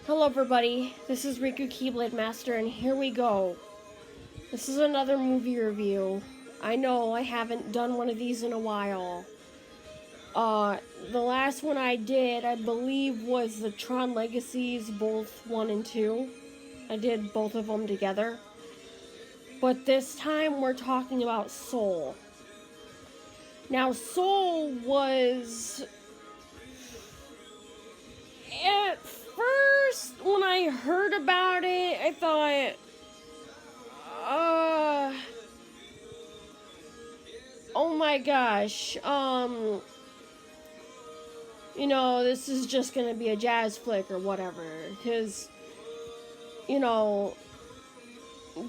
Hello everybody, this is Riku Keyblade Master and here we go. This is another movie review. I know I haven't done one of these in a while. The last one I did, I believe, was the Tron Legacies, both 1 and 2. I did both of them together. But this time we're talking about Soul. Now Soul was... At first, when I heard about it, I thought, oh my gosh, this is just gonna be a jazz flick or whatever, because,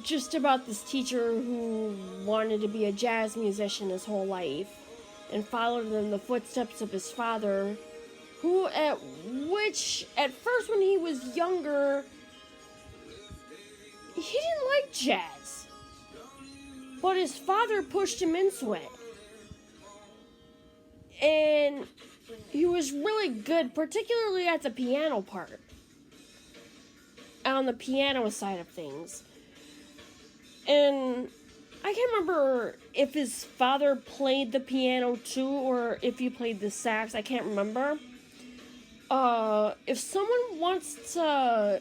just about this teacher who wanted to be a jazz musician his whole life, and followed in the footsteps of his father, at first when he was younger, he didn't like jazz. But his father pushed him into it. And he was really good, particularly at the piano part. On the piano side of things. And I can't remember if his father played the piano too, or if he played the sax. I can't remember. If someone wants to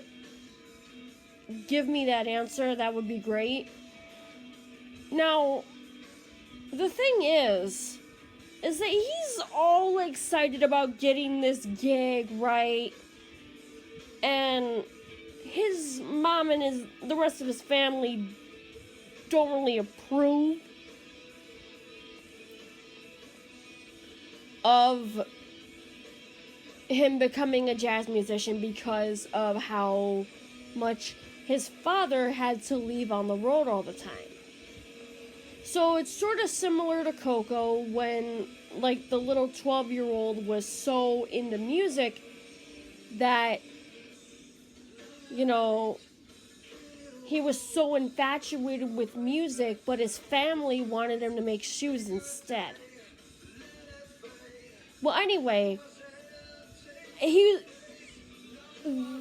give me that answer, that would be great. Now, the thing is that he's all excited about getting this gig, right? And his mom and the rest of his family don't really approve of him becoming a jazz musician because of how much his father had to leave on the road all the time. So it's sort of similar to Coco when, like, the little 12-year-old was so into music that, he was so infatuated with music, but his family wanted him to make shoes instead. Well, anyway,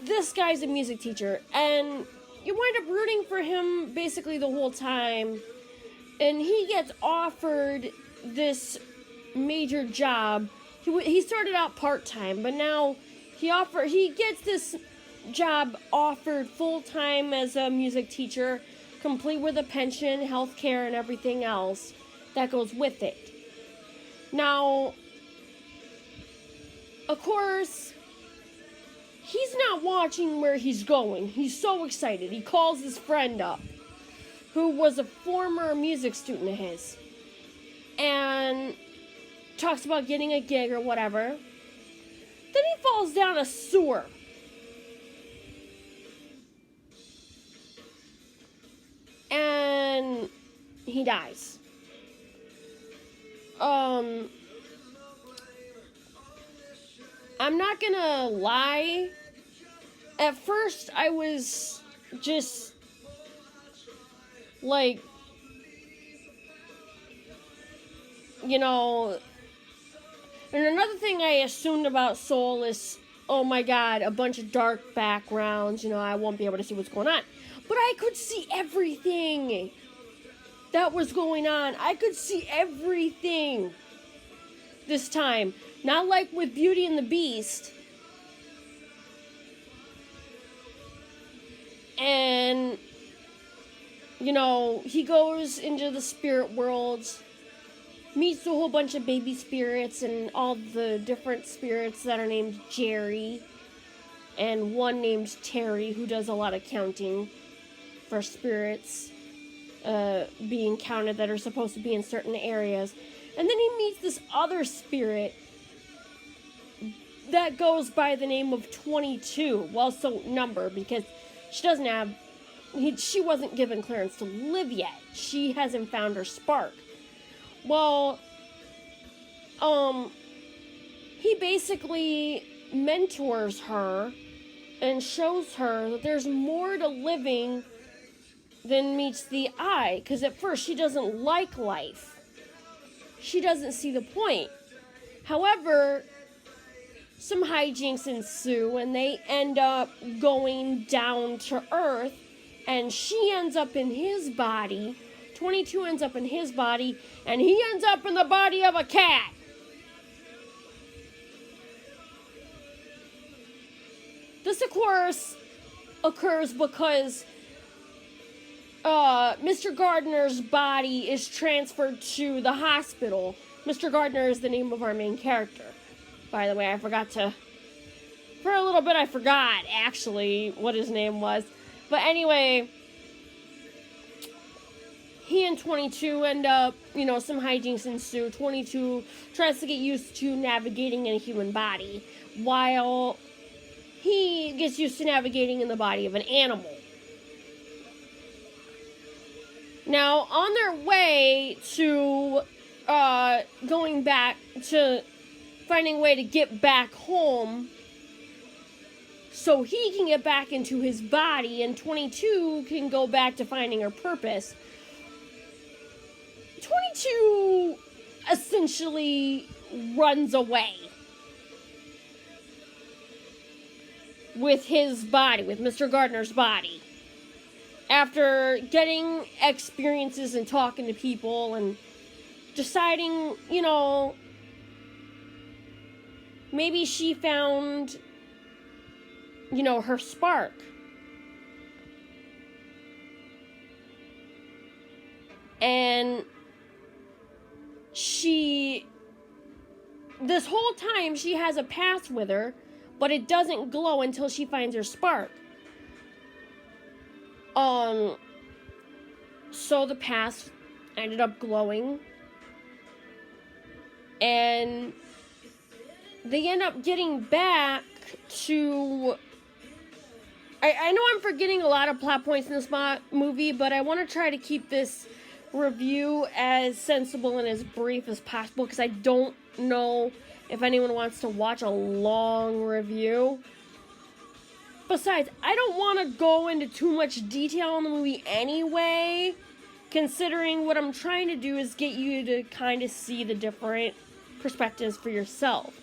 this guy's a music teacher, and you wind up rooting for him basically the whole time, and he gets offered this major job. He started out part-time, but now he gets this job offered full-time as a music teacher, complete with a pension, health care, and everything else that goes with it. Now, of course, he's not watching where he's going. He's so excited. He calls his friend up, who was a former music student of his, and talks about getting a gig or whatever. Then he falls down a sewer. And he dies. I'm not gonna lie. At first, I was just like, and another thing I assumed about Soul is, oh my god, a bunch of dark backgrounds, I won't be able to see what's going on. But I could see everything that was going on. I could see everything this time. Not like with Beauty and the Beast. And, he goes into the spirit world, meets a whole bunch of baby spirits and all the different spirits that are named Jerry. And one named Terry, who does a lot of counting for spirits being counted that are supposed to be in certain areas. And then he meets this other spirit that goes by the name of 22. Well, so number, because she wasn't given clearance to live yet. She hasn't found her spark. Well, he basically mentors her and shows her that there's more to living than meets the eye. Because at first she doesn't like life. She doesn't see the point. However, some hijinks ensue, and they end up going down to Earth, and she ends up in his body. 22 ends up in his body, and he ends up in the body of a cat. This, of course, occurs because Mr. Gardner's body is transferred to the hospital. Mr. Gardner is the name of our main character. By the way, for a little bit I forgot, actually, what his name was. But anyway, he and 22 end up, some hijinks ensue. 22 tries to get used to navigating in a human body, while he gets used to navigating in the body of an animal. Now, on their way to going back to finding a way to get back home so he can get back into his body and 22 can go back to finding her purpose, 22 essentially runs away with his body, with Mr. Gardner's body. After getting experiences and talking to people and deciding, maybe she found, her spark. And this whole time, she has a pass with her, but it doesn't glow until she finds her spark. So the pass ended up glowing, and they end up getting back to... I know I'm forgetting a lot of plot points in this movie, but I want to try to keep this review as sensible and as brief as possible, because I don't know if anyone wants to watch a long review. Besides, I don't want to go into too much detail on the movie anyway, considering what I'm trying to do is get you to kind of see the different perspectives for yourself.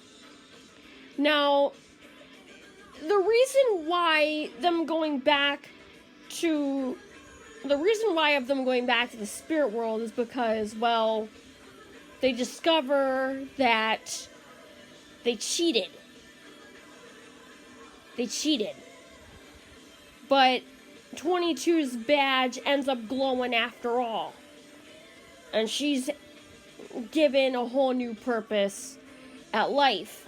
Now, the reason why of them going back to the spirit world is because, well, they discover that they cheated. But 22's badge ends up glowing after all. And she's given a whole new purpose at life.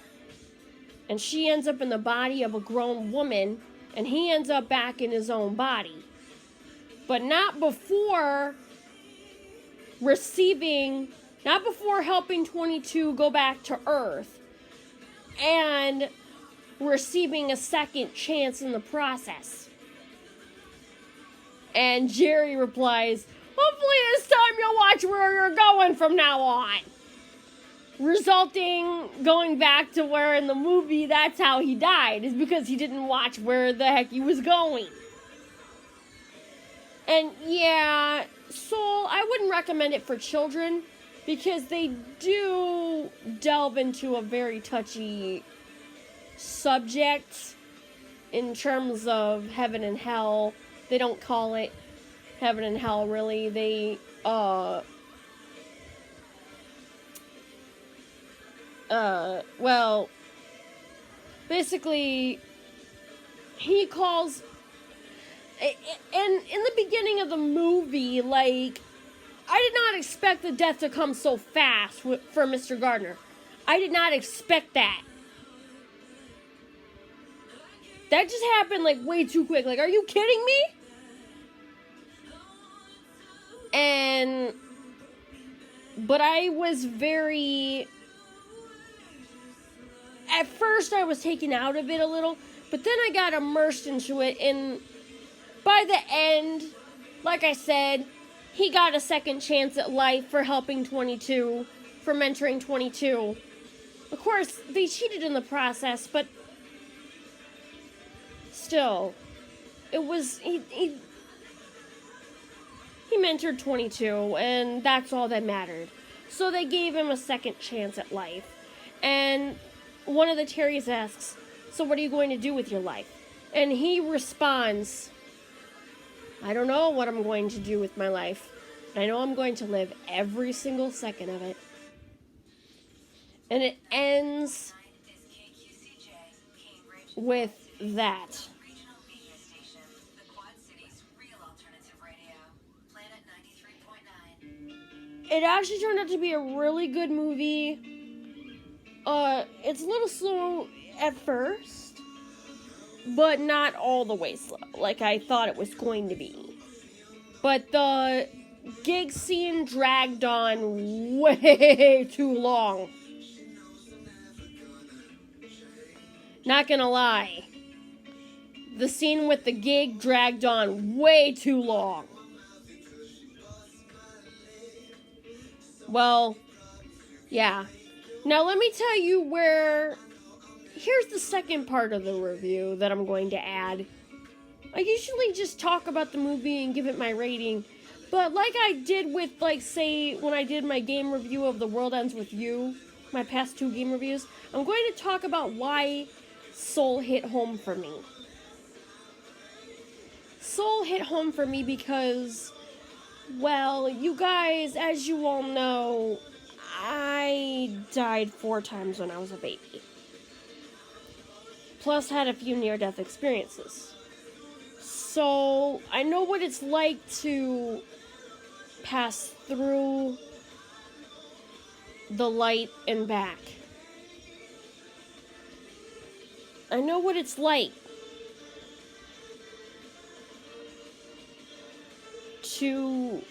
And she ends up in the body of a grown woman, and he ends up back in his own body. But not before helping 22 go back to Earth and receiving a second chance in the process. And Jerry replies, "Hopefully this time you'll watch where you're going from now on." Resulting, going back to where in the movie that's how he died, is because he didn't watch where the heck he was going. And yeah, Soul, I wouldn't recommend it for children, because they do delve into a very touchy subject in terms of heaven and hell. They don't call it heaven and hell, really. They, well, basically, he calls, and in the beginning of the movie, like, I did not expect the death to come so fast for Mr. Gardner. I did not expect that. That just happened, like, way too quick. Like, are you kidding me? But I was at first I was taken out of it a little, but then I got immersed into it, and by the end, like I said, he got a second chance at life for helping 22, for mentoring 22. Of course, they cheated in the process, but still, it was, he mentored 22, and that's all that mattered. So they gave him a second chance at life. And one of the Terrys asks, "So what are you going to do with your life?" And he responds, "I don't know what I'm going to do with my life. I know I'm going to live every single second of it." And it ends with that. It actually turned out to be a really good movie. It's a little slow at first, but not all the way slow, like I thought it was going to be. But the gig scene dragged on way too long. Not gonna lie. The scene with the gig dragged on way too long. Well, yeah. Now let me tell you where... Here's the second part of the review that I'm going to add. I usually just talk about the movie and give it my rating. But like I did with, like, say, when I did my game review of The World Ends With You, my past 2 game reviews, I'm going to talk about why Soul hit home for me. Soul hit home for me because, well, you guys, as you all know, I died 4 times when I was a baby. Plus had a few near-death experiences. So, I know what it's like to pass through the light and back. I know what it's like to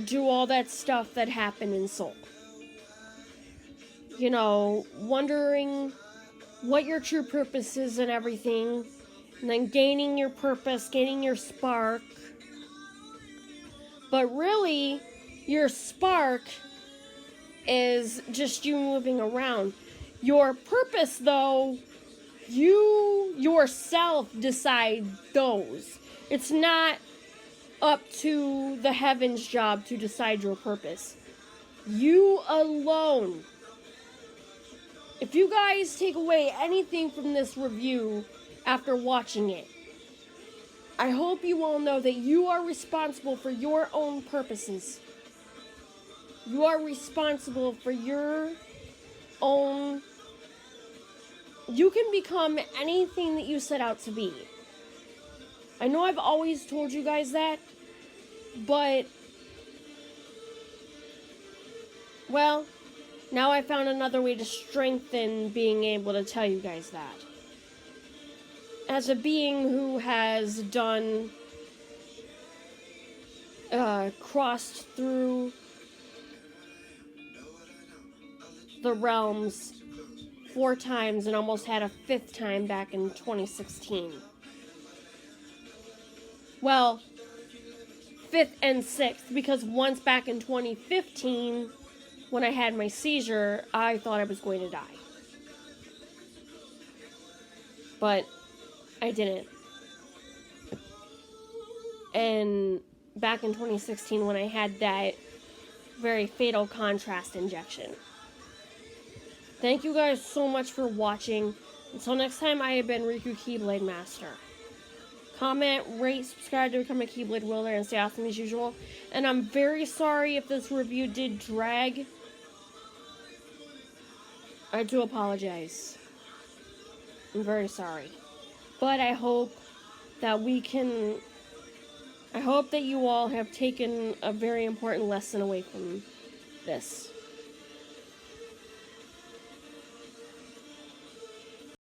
do all that stuff that happened in Soul. You know, wondering what your true purpose is and everything, and then gaining your purpose, gaining your spark. But really, your spark is just you moving around. Your purpose, though, you yourself decide those. It's not up to the heaven's job to decide your purpose. You alone. If you guys take away anything from this review after watching it, I hope you all know that you are responsible for your own purposes. You are responsible for your own... You can become anything that you set out to be. I know I've always told you guys that, but... Well, now I found another way to strengthen being able to tell you guys that. As a being who has done, crossed through the realms 4 times and almost had a 5th time back in 2016. Well, 5th and 6th, because once back in 2015, when I had my seizure, I thought I was going to die. But I didn't. And back in 2016, when I had that very fatal contrast injection. Thank you guys so much for watching. Until next time, I have been Riku Keyblade Master. Comment, rate, subscribe to become a Keyblade wielder, and stay awesome as usual. And I'm very sorry if this review did drag. I do apologize. I'm very sorry. But I hope that I hope that you all have taken a very important lesson away from this.